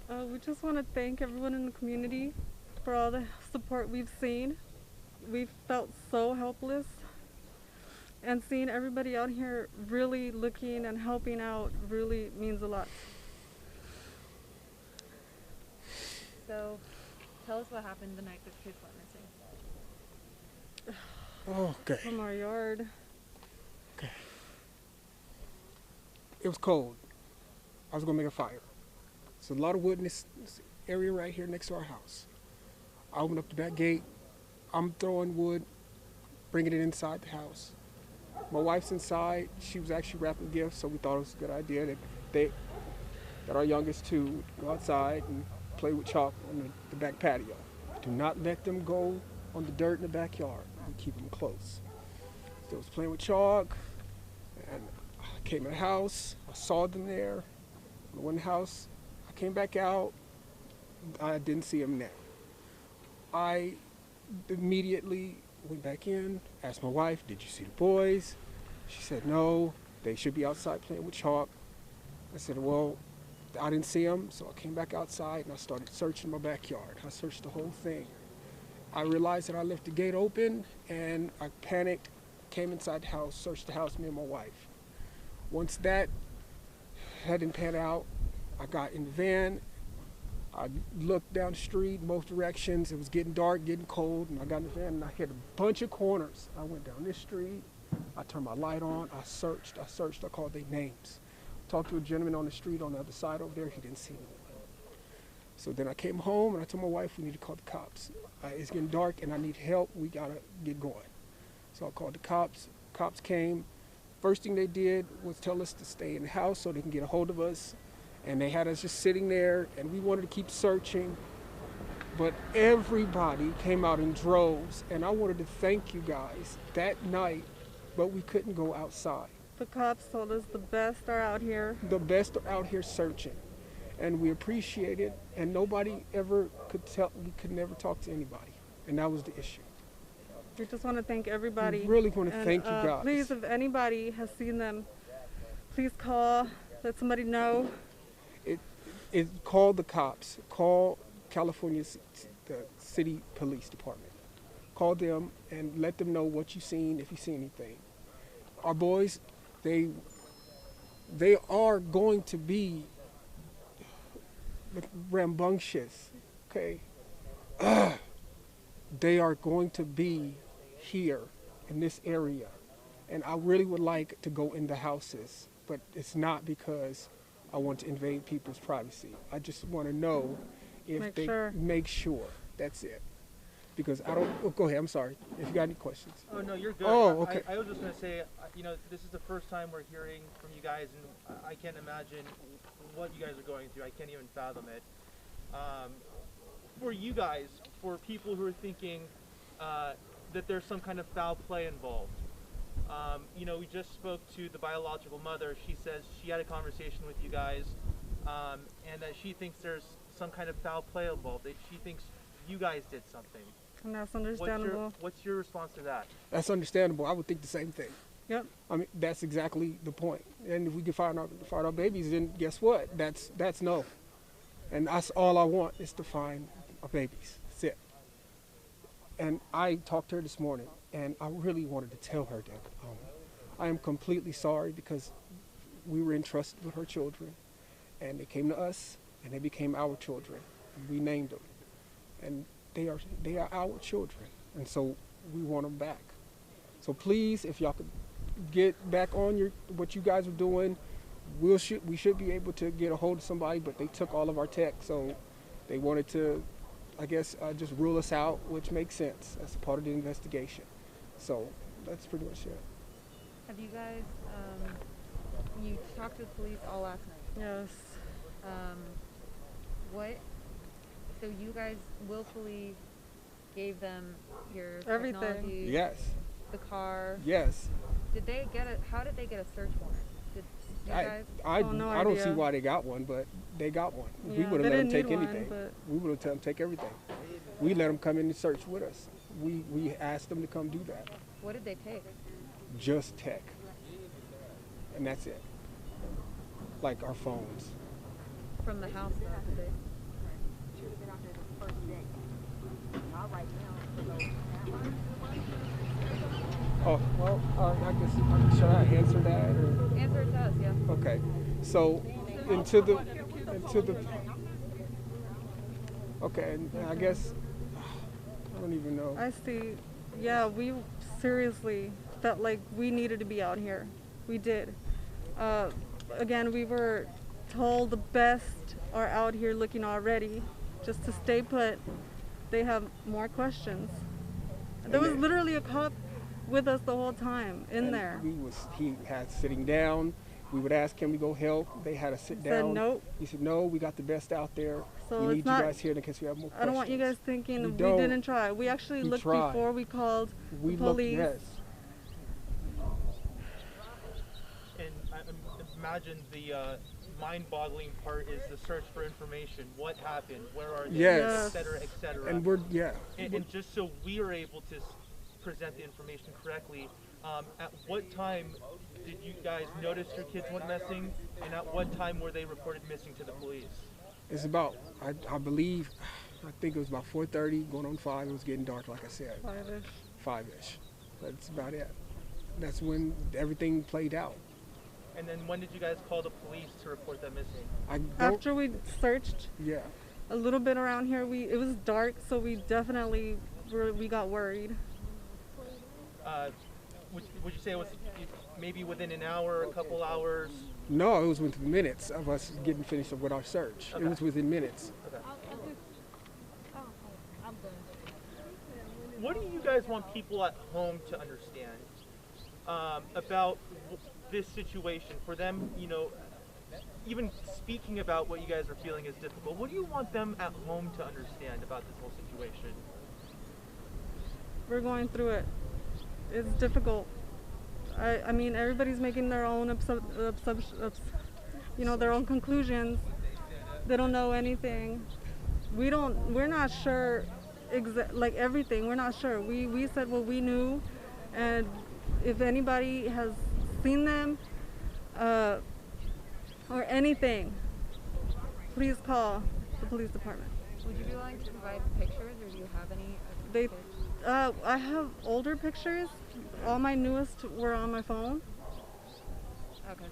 We just want to thank everyone in the community for all the support we've seen. We've felt so helpless, and seeing everybody out here really looking and helping out really means a lot. So, tell us what happened the night the kids went missing. Okay. From our yard. Okay. It was cold. I was gonna make a fire. So a lot of wood in this area right here next to our house. I opened up the back gate. I'm throwing wood, bringing it inside the house. My wife's inside. She was actually wrapping gifts, so we thought it was a good idea that our youngest two would go outside and play with chalk on the back patio. Do not let them go on the dirt in the backyard. We keep them close. So I was playing with chalk, and I came in the house. I saw them there. I went in the house. I came back out. I didn't see them there. I immediately went back in, asked my wife, did you see the boys? She said, no, they should be outside playing with chalk. I said, well, I didn't see them, so I came back outside and I started searching my backyard. I searched the whole thing. I realized that I left the gate open and I panicked, came inside the house, searched the house, me and my wife. Once that hadn't panned out, I got in the van. I looked down the street, both directions. It was getting dark, getting cold, and I got in the van and I hit a bunch of corners. I went down this street. I turned my light on. I searched. I called their names. Talked to a gentleman on the street on the other side over there. He didn't see me. So then I came home and I told my wife we need to call the cops. It's getting dark and I need help. We gotta get going. So I called the cops. Cops came. First thing they did was tell us to stay in the house so they can get a hold of us. And they had us just sitting there, and we wanted to keep searching. But everybody came out in droves, and I wanted to thank you guys that night, but we couldn't go outside. The cops told us the best are out here. The best are out here searching, and we appreciate it, and nobody ever could tell, we could never talk to anybody, and that was the issue. We just want to thank everybody. We really want to And, thank you guys. Please, if anybody has seen them, please call, let somebody know. Call the cops. Call California the City Police Department. Call them and let them know what you've seen, if you see anything. Our boys, they are going to be rambunctious, okay? They are going to be here in this area. And I really would like to go in the houses, but it's not because I want to invade people's privacy. I just want to know if make sure. That's it. Because I don't. Oh, go ahead. I'm sorry. If you got any questions. Oh no, you're good. Oh, okay. I was just gonna say, this is the first time we're hearing from you guys, and I can't imagine what you guys are going through. I can't even fathom it. For you guys, for people who are thinking that there's some kind of foul play involved. We just spoke to the biological mother. She says she had a conversation with you guys, and that she thinks there's some kind of foul play involved. That she thinks you guys did something. And that's understandable. What's your response to that? That's understandable. I would think the same thing. Yep. I mean, that's exactly the point. And if we can find our babies, then guess what? That's no. And that's all I want is to find our babies. That's it. And I talked to her this morning, and I really wanted to tell her that I am completely sorry because we were entrusted with her children, and they came to us, and they became our children. And we named them, and they are our children, and so we want them back. So please, if y'all could get back on what you guys are doing, we should be able to get a hold of somebody, but they took all of our tech, so they wanted to, I guess, just rule us out, which makes sense. That's a part of the investigation. So that's pretty much it. Have you guys, you talked to the police all last night? Yes. So you guys willfully gave them your Everything. technology? Yes. The car? Yes. How did they get a search warrant? Did you guys? I don't see idea. why they got one, but they got one. Yeah, We would have they let them didn't take need one, anything. but- We would have let them take everything. We let them come in and search with us. We asked them to come do that. What did they take? Just tech. And that's it. Like our phones. From the house, though, did they? should have been out there the first day. Not right now. Oh, well, I guess, should I answer that? Or? Answer it to us, yeah. Okay, so into the, okay, and I guess, I don't even know. I see. Yeah, we seriously felt like we needed to be out here. We did. Again, we were told the best are out here looking already. Just to stay put, they have more questions. There was literally a cop with us the whole time in there. He had sitting down. We would ask, can we go help? They had to sit down. Said nope. He said, no, we got the best out there. So we need it's you not, guys here in case we have more questions. I don't want you guys thinking we don't. didn't try. We actually We looked tried. before we called We the looked, police. yes. And I imagine the mind-boggling part is the search for information. What happened? Where are they? Yes. Et cetera, et cetera. And we're, yeah. And just so we are able to present the information correctly, at what time did you guys notice your kids went missing, and at what time were they reported missing to the police? It's about, I believe, I think it was about 4:30, going on 5. It was getting dark, like I said. 5-ish. 5-ish. That's about it. That's when everything played out. And then when did you guys call the police to report them missing? I don't, After we searched yeah. a little bit around here, it was dark, so we definitely we got worried. Would you say it was maybe within an hour, a couple hours? No, it was within minutes of us getting finished with our search. Okay. It was within minutes. Okay. What do you guys want people at home to understand about this situation? For them, you know, even speaking about what you guys are feeling is difficult. What do you want them at home to understand about this whole situation? We're going through it. It's difficult. I mean, everybody's making their own their own conclusions. They don't know anything. We're not sure like everything. We're not sure. We said what we knew, and if anybody has seen them or anything, please call the police department. Would you be willing to provide pictures, or do you have any? They, I have older pictures. All my newest were on my phone. Okay.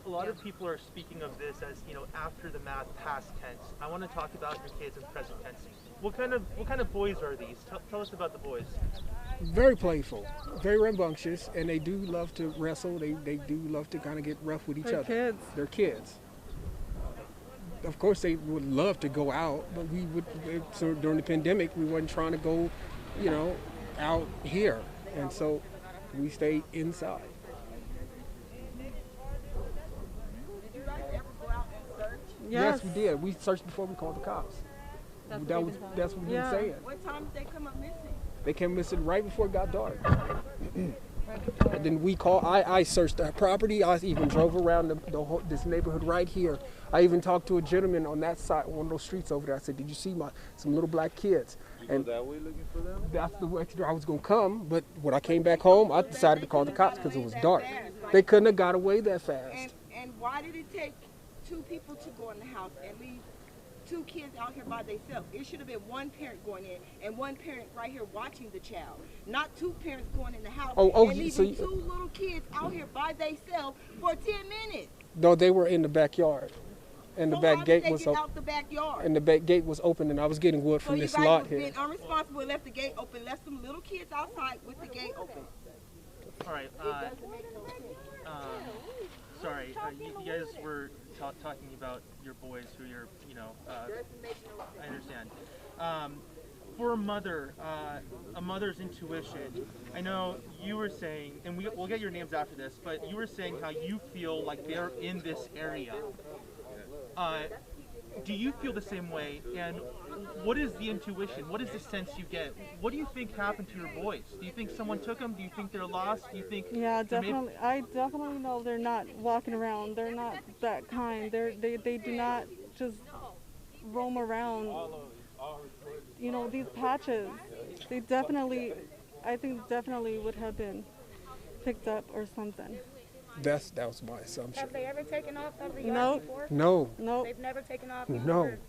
A lot of people are speaking of this as, you know, after the math, past tense. I want to talk about your kids in present tense. What kind of boys are these? Tell us about the boys. Very playful, very rambunctious, and they do love to wrestle. They do love to kind of get rough with each They're other. kids. They're kids. Of course, they would love to go out, but so during the pandemic, we wasn't trying to go, you know, out here, and so we stayed inside. Did you guys ever go out and search? Yes, we did. We searched before we called the cops. That's That's what what we've been Yeah. saying. What time did they come up missing? They came missing right before it got dark. Right before. And then we called. I searched that property. I even drove around this neighborhood right here. I even talked to a gentleman on that side, one of those streets over there. I said, "Did you see some little black kids?" You go that way looking for them? That's the way I was gonna come. But when I came back home, I decided to call the cops because it was dark. They couldn't have got away that fast. And why did it take 2 people to go in the house and leave 2 kids out here by themselves? It should have been 1 parent going in and 1 parent right here watching the child, not 2 parents going in the house and leaving so 2 little kids out here by themselves for 10 minutes. No, they were in the backyard, and the So back how gate did they was get open. out the backyard? And the back gate was open, and I was getting wood So from you this guys lot was here. being unresponsible and left the gate open, left some little kids outside with the gate open. All right. Sorry, you guys were talking about your boys who you're, you know, I understand. For a mother's intuition, I know you were saying, and we'll get your names after this, but you were saying how you feel like they're in this area. Do you feel the same way? And what is the intuition? What is the sense you get? What do you think happened to your boys? Do you think someone took them? Do you think they're lost? Do you think? Yeah, definitely. I definitely know they're not walking around. They're not that kind. They do not just roam around. You know, these patches. They definitely, I think definitely would have been picked up or something. That was my assumption. Have they ever taken off of the yard Nope. before? No, Nope. They've never taken off. You've No. never